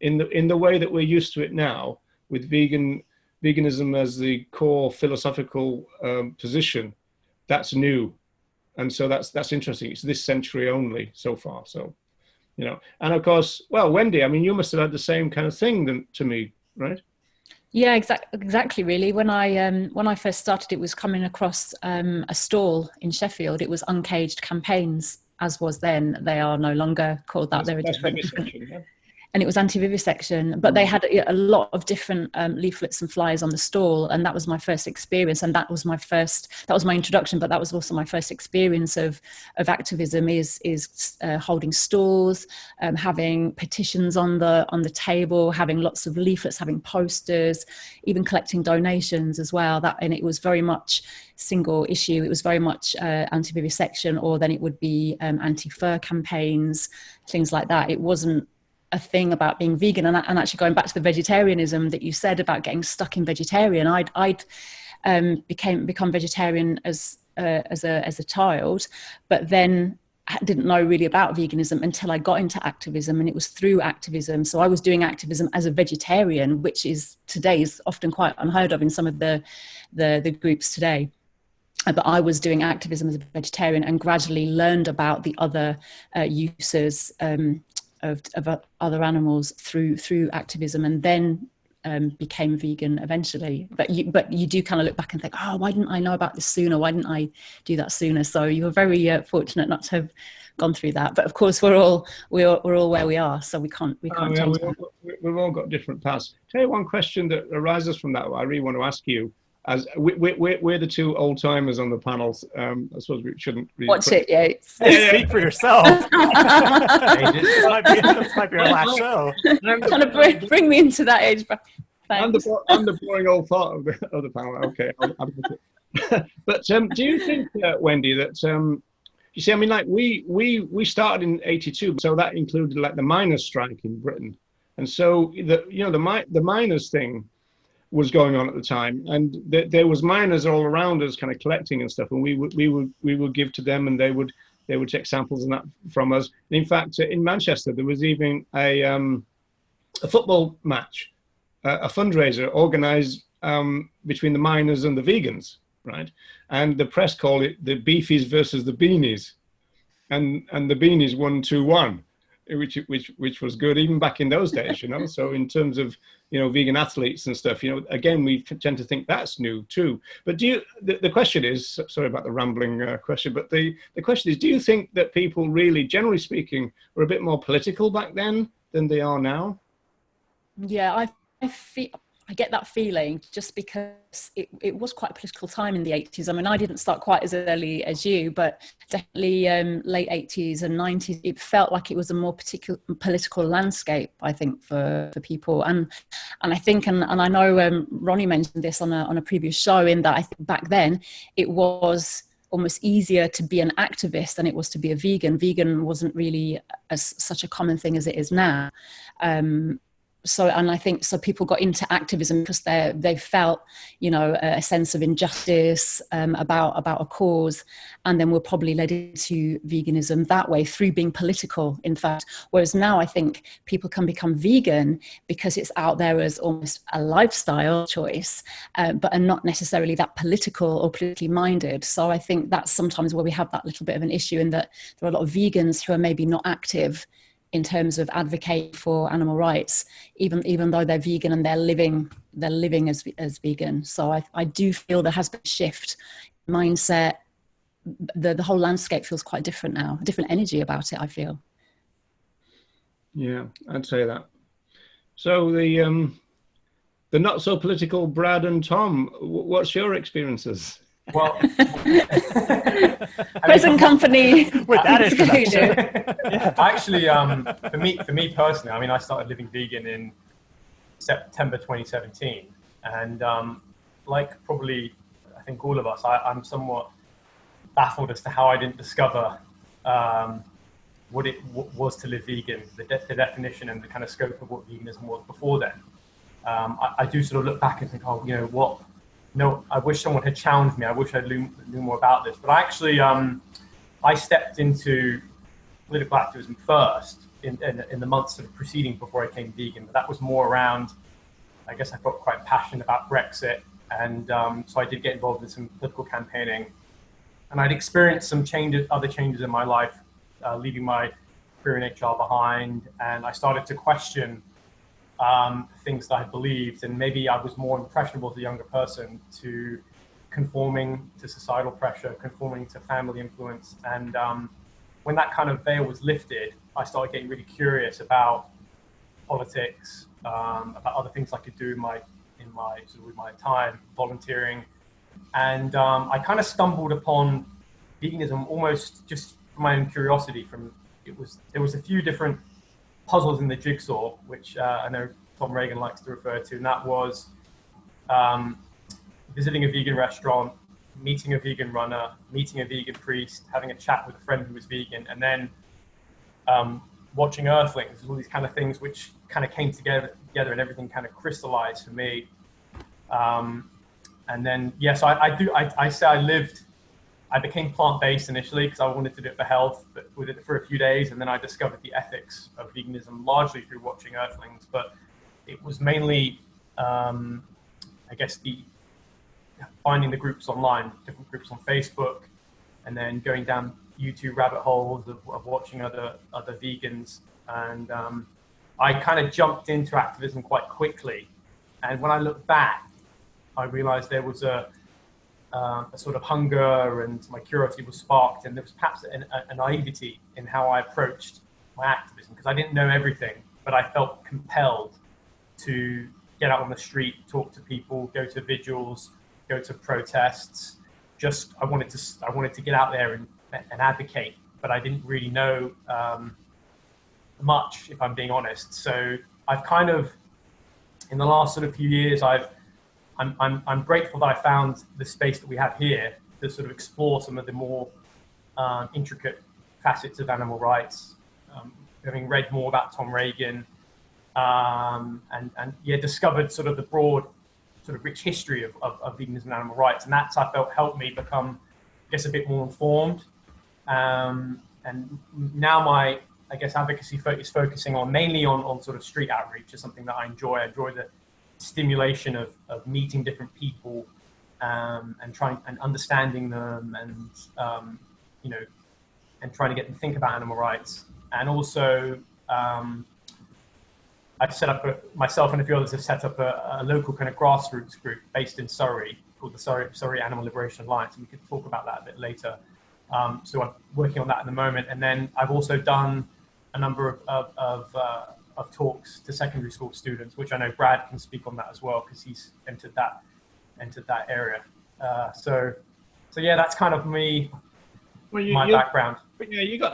in the way that we're used to it now, with veganism as the core philosophical position. That's new, and so that's interesting. It's this century only so far. So, and of course, well, Wendy, I mean, you must have had the same kind of thing to me, right? Yeah, exactly. Really, when I first started, it was coming across a stall in Sheffield. It was Uncaged Campaigns, as was then. They are no longer called that. They're a different. Yeah. And it was anti-vivisection, but they had a lot of different leaflets and flyers on the stall, and that was my first experience, and that was my introduction, but that was also my first experience of activism is holding stalls, having petitions on the table, having lots of leaflets, having posters, even collecting donations as well. And it was very much single issue. It was very much anti-vivisection, or then it would be anti-fur campaigns, things like that. It wasn't a thing about being vegan. And actually going back to the vegetarianism that you said about getting stuck in vegetarian, I'd become vegetarian as a child, but then didn't know really about veganism until I got into activism, and it was through activism. So I was doing activism as a vegetarian, which is often quite unheard of in some of the groups today. But I was doing activism as a vegetarian and gradually learned about the other uses of other animals through activism, and then became vegan eventually. But you do kind of look back and think, oh, why didn't I know about this sooner? Why didn't I do that sooner? So you were very fortunate not to have gone through that. But of course, we're all where we are, so we can't change that. We've all got different paths. Tell you one question that arises from that. I really want to ask you. As we're the two old timers on the panels, I suppose we shouldn't really watch it, Yates. Speak for yourself. This might be our last show. I'm trying to bring me into that age. I'm the boring old part of the panel. Okay, but do you think, Wendy, that you see? I mean, like we started in '82, so that included like the miners' strike in Britain, and so the miners' thing was going on at the time, and there was miners all around us kind of collecting and stuff, and we would give to them, and they would take samples and that from us. And in fact, in Manchester there was even a football match, a fundraiser organized between the miners and the vegans, right? And the press called it the Beefies versus the Beanies, and the Beanies won 2-1, which was good even back in those days, So in terms of vegan athletes and stuff, again, we tend to think that's new too. But the question is, sorry about the rambling question, but the question is, do you think that people really, generally speaking, were a bit more political back then than they are now? Yeah, I get that feeling just because it was quite a political time in the 80s. I mean, I didn't start quite as early as you, but definitely late 80s and 90s, it felt like it was a more particular political landscape, I think, for people. And I think, and I know Ronnie mentioned this on a previous show, in that I think back then it was almost easier to be an activist than it was to be a vegan. Vegan wasn't really such a common thing as it is now. And I think people got into activism because they felt, a sense of injustice about a cause, and then were probably led into veganism that way through being political, in fact. Whereas now I think people can become vegan because it's out there as almost a lifestyle choice, but are not necessarily that political or politically minded. So I think that's sometimes where we have that little bit of an issue, in that there are a lot of vegans who are maybe not active in terms of advocating for animal rights, even though they're vegan and they're living as vegan. So I do feel there has been a shift in mindset. The whole landscape feels quite different now, a different energy about it, I feel. Yeah, I'd say that. So the not so political Brad and Tom, what's your experiences? Well, present company with that introduction. Actually, for me personally, I mean, I started living vegan in September 2017, and like probably I think all of us, I'm somewhat baffled as to how I didn't discover what it was to live vegan, the definition and the kind of scope of what veganism was before then. I do sort of look back and think, I wish someone had challenged me. I wish I knew more about this. But I actually, I stepped into political activism first in the months sort of preceding before I became vegan. But that was more around, I guess I felt quite passionate about Brexit, and so I did get involved in some political campaigning, and I'd experienced some other changes in my life, leaving my career in HR behind, and I started to question things that I believed, and maybe I was more impressionable as a younger person to conforming to societal pressure, conforming to family influence, and when that kind of veil was lifted, I started getting really curious about politics, about other things I could do with my time, volunteering, and I kind of stumbled upon veganism almost just from my own curiosity. There was a few different puzzles in the jigsaw, which I know Tom Reagan likes to refer to, and that was visiting a vegan restaurant, meeting a vegan runner, meeting a vegan priest, having a chat with a friend who was vegan, and then watching Earthlings, all these kind of things which kind of came together and everything kind of crystallized for me. And then, yes, I became plant-based initially because I wanted to do it for health, but with it for a few days, and then I discovered the ethics of veganism largely through watching Earthlings. But it was mainly, I guess, finding the groups online, different groups on Facebook, and then going down YouTube rabbit holes of watching other vegans. And I kind of jumped into activism quite quickly. And when I look back, I realized there was a sort of hunger, and my curiosity was sparked, and there was perhaps a naivety in how I approached my activism, because I didn't know everything, but I felt compelled to get out on the street, talk to people, go to vigils, go to protests. I wanted to get out there and advocate, but I didn't really know much, if I'm being honest. So I've kind of, in the last sort of few years, I'm grateful that I found the space that we have here to sort of explore some of the more intricate facets of animal rights. Having read more about Tom Reagan, and discovered sort of the broad, sort of rich history of veganism and animal rights, and that's, I felt, helped me become, I guess, a bit more informed. And now my, I guess, advocacy is focusing mainly on sort of street outreach. Is something that I enjoy. I enjoy the stimulation of meeting different people, and trying and understanding them, and and trying to get them to think about animal rights. And also, I've set up myself and a few others have set up a local kind of grassroots group based in Surrey called the Surrey Animal Liberation Alliance, and we could talk about that a bit later. So I'm working on that at the moment, and then I've also done a number of talks to secondary school students, which I know Brad can speak on that as well, because he's entered that area. So yeah, that's kind of me, my background. But yeah, you got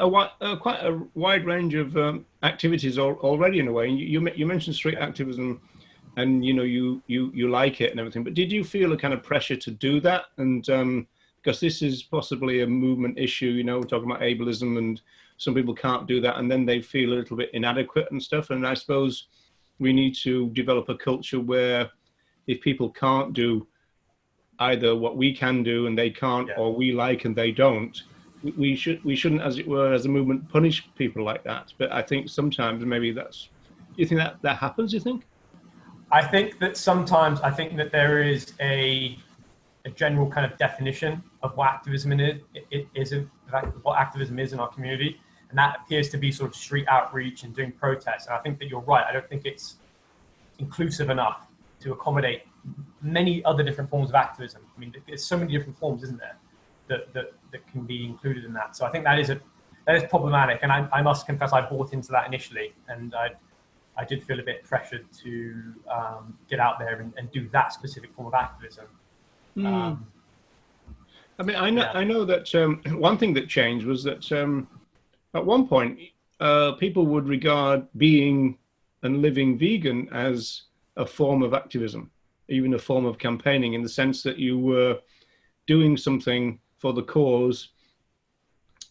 quite a wide range of activities already in a way. You mentioned street activism, and you like it and everything. But did you feel a kind of pressure to do that? And because this is possibly a movement issue, talking about ableism, and some people can't do that, and then they feel a little bit inadequate and stuff. And I suppose we need to develop a culture where if people can't do either what we can do and they can't, or we like and they don't, we shouldn't, as it were, as a movement, punish people like that. But I think sometimes maybe do you think that happens, do you think? I think that sometimes, there is a general kind of definition of what activism is, what activism is in our community. And that appears to be sort of street outreach and doing protests. And I think that you're right. I don't think it's inclusive enough to accommodate many other different forms of activism. I mean, there's so many different forms, isn't there, that can be included in that. So I think that is problematic. And I must confess, I bought into that initially, and I did feel a bit pressured to get out there and do that specific form of activism. I mean, I know that one thing that changed was that at one point people would regard being and living vegan as a form of activism, even a form of campaigning, in the sense that you were doing something for the cause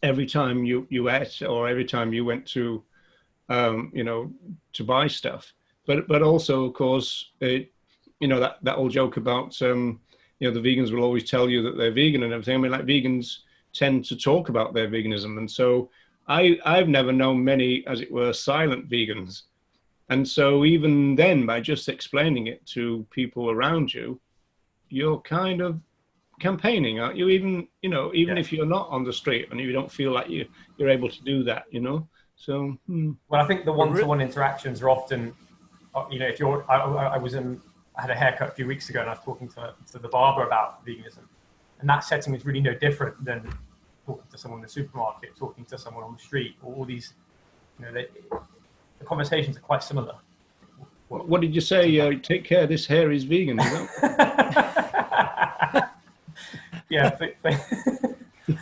every time you ate, or every time you went to to buy stuff. But also, of course, that old joke about the vegans will always tell you that they're vegan and everything. I mean, like, vegans tend to talk about their veganism, and so I've never known many, as it were, silent vegans. And so even then, by just explaining it to people around you, you're kind of campaigning, aren't you? Even, even if you're not on the street and you don't feel like you're able to do that, So, Well, I think the one-to-one interactions are often, if you're, I had a haircut a few weeks ago and I was talking to the barber about veganism, and that setting is really no different than talking to someone in the supermarket, talking to someone on the street, all these, the conversations are quite similar. What did you say? Take care, this hair is vegan. Yeah.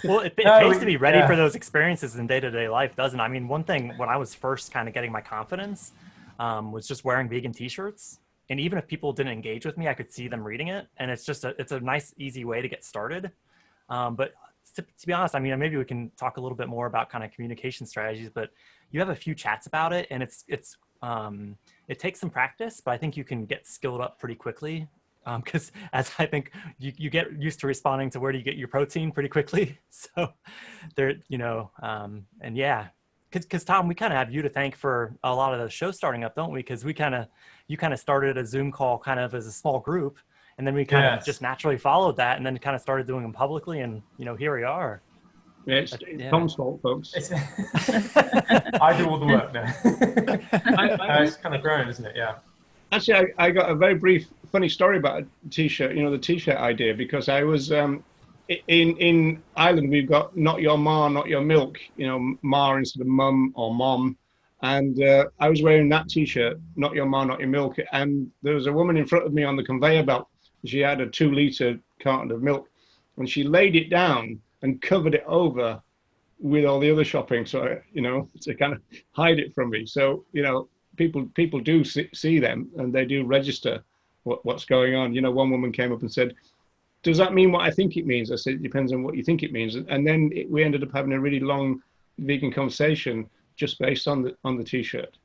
Well, it pays to be ready for those experiences in day-to-day life, doesn't it? I mean, one thing when I was first kind of getting my confidence was just wearing vegan t-shirts. And even if people didn't engage with me, I could see them reading it. And it's just it's a nice, easy way to get started. But to be honest, I mean, maybe we can talk a little bit more about kind of communication strategies, but you have a few chats about it, and it takes some practice, but I think you can get skilled up pretty quickly. Because as I think you get used to responding to where do you get your protein pretty quickly. So there, and yeah, because Tom, we kind of have you to thank for a lot of the show starting up, don't we? Because you kind of started a Zoom call kind of as a small group, and then we kind of just naturally followed that, and then kind of started doing them publicly, and here we are. Yeah, it's Tom's fault, folks. I do all the work now. It's kind of grown, isn't it? Yeah. Actually, I got a very brief, funny story about a t-shirt, the t-shirt idea, because I was in Ireland, we've got not your ma, not your milk, ma instead of mum or mom. And I was wearing that t-shirt, not your ma, not your milk. And there was a woman in front of me on the conveyor belt. She had a 2-litre carton of milk, and she laid it down and covered it over with all the other shopping. So, to kind of hide it from me. So, people do see them, and they do register what's going on. One woman came up and said, "Does that mean what I think it means?" I said, "It depends on what you think it means." And then we ended up having a really long vegan conversation just based on the t-shirt.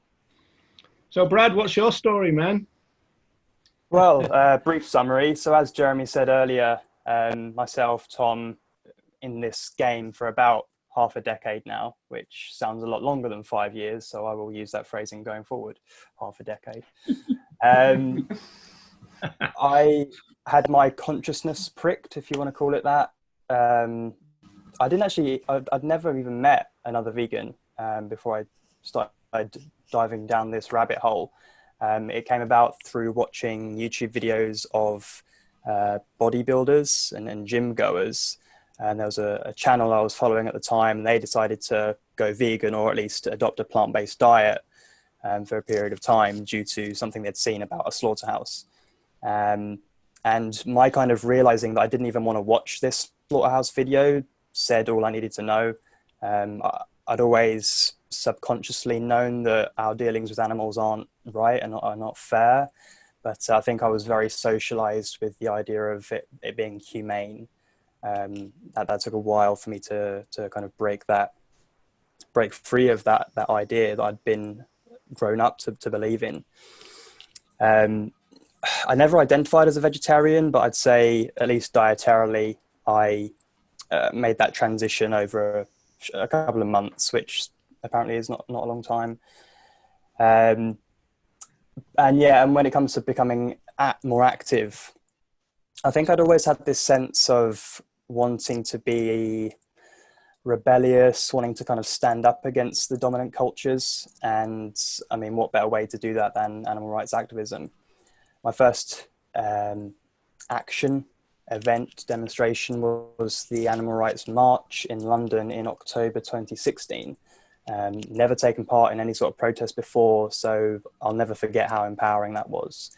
So Brad, what's your story, man? Well, brief summary. So as Jeremy said earlier, myself, Tom, in this game for about half a decade now, which sounds a lot longer than 5 years. So I will use that phrasing going forward, half a decade. I had my consciousness pricked, if you want to call it that. I'd never even met another vegan before I started diving down this rabbit hole. It came about through watching YouTube videos of bodybuilders and gym goers. And there was a channel I was following at the time, and they decided to go vegan, or at least adopt a plant-based diet for a period of time due to something they'd seen about a slaughterhouse. And my kind of realizing that I didn't even want to watch this slaughterhouse video said all I needed to know. I'd always subconsciously known that our dealings with animals aren't right and are not fair, but I think I was very socialized with the idea of it being humane. That took a while for me to kind of break free of that idea that I'd been grown up to believe in. I never identified as a vegetarian, but I'd say at least dietarily, I made that transition over a couple of months, which apparently is not a long time. And when it comes to becoming more active, I think I'd always had this sense of wanting to be rebellious, wanting to kind of stand up against the dominant cultures. And I mean, what better way to do that than animal rights activism? My first demonstration was the Animal Rights March in London in October 2016. Never taken part in any sort of protest before, so I'll never forget how empowering that was.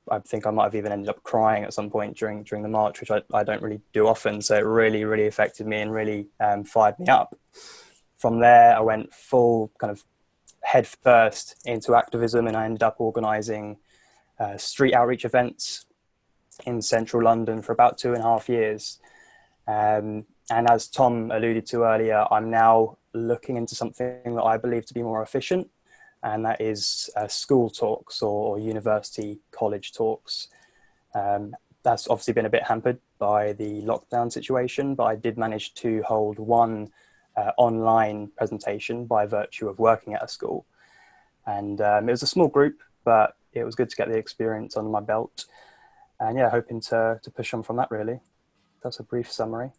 I think I might have even ended up crying at some point during the march, which I don't really do often. So it really, really affected me and really fired me up. From there, I went full kind of head first into activism, and I ended up organising street outreach events in central London for about 2.5 years. And as Tom alluded to earlier, I'm now looking into something that I believe to be more efficient, and that is school talks or university college talks. That's obviously been a bit hampered by the lockdown situation, but I did manage to hold one online presentation by virtue of working at a school. And it was a small group, but it was good to get the experience under my belt. And yeah, hoping to push on from that, really. That's a brief summary.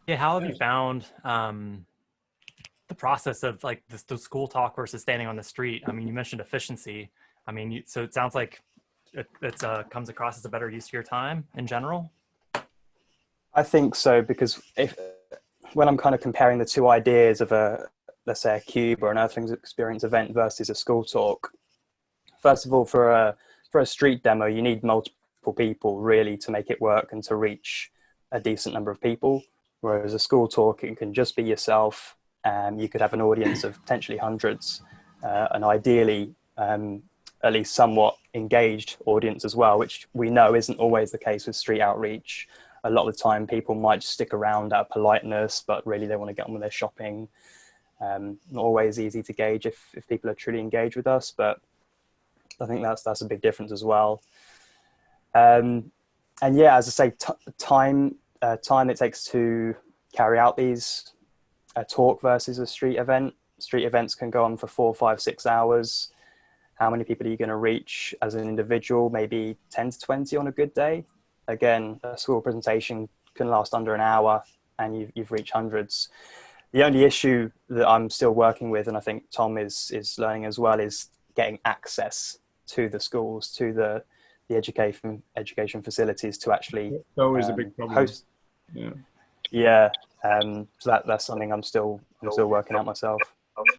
Yeah, how have you found the process of like the school talk versus standing on the street? I mean, you mentioned efficiency. I mean, so it sounds like it comes across as a better use of your time in general. I think so, because when I'm kind of comparing the two ideas of let's say a cube or an Earthlings Experience event versus a school talk, first of all, for a street demo, you need multiple people really to make it work and to reach a decent number of people. Whereas a school talk, it can just be yourself, and you could have an audience of potentially hundreds, and ideally at least somewhat engaged audience as well, which we know isn't always the case with street outreach. A lot of the time people might stick around out of politeness, but really they want to get on with their shopping. Not always easy to gauge if people are truly engaged with us, but I think that's a big difference as well. And yeah, as I say, time it takes to carry out these talk versus a street event. Street events can go on for 4, 5, 6 hours. How many people are you going to reach as an individual? Maybe 10 to 20 on a good day. Again, a school presentation can last under an hour and you've reached hundreds. The only issue that I'm still working with, and I think Tom is learning as well, is getting access to the schools, to the education facilities to actually It's always a big problem. host. Yeah. Yeah, so that's something I'm still working out myself.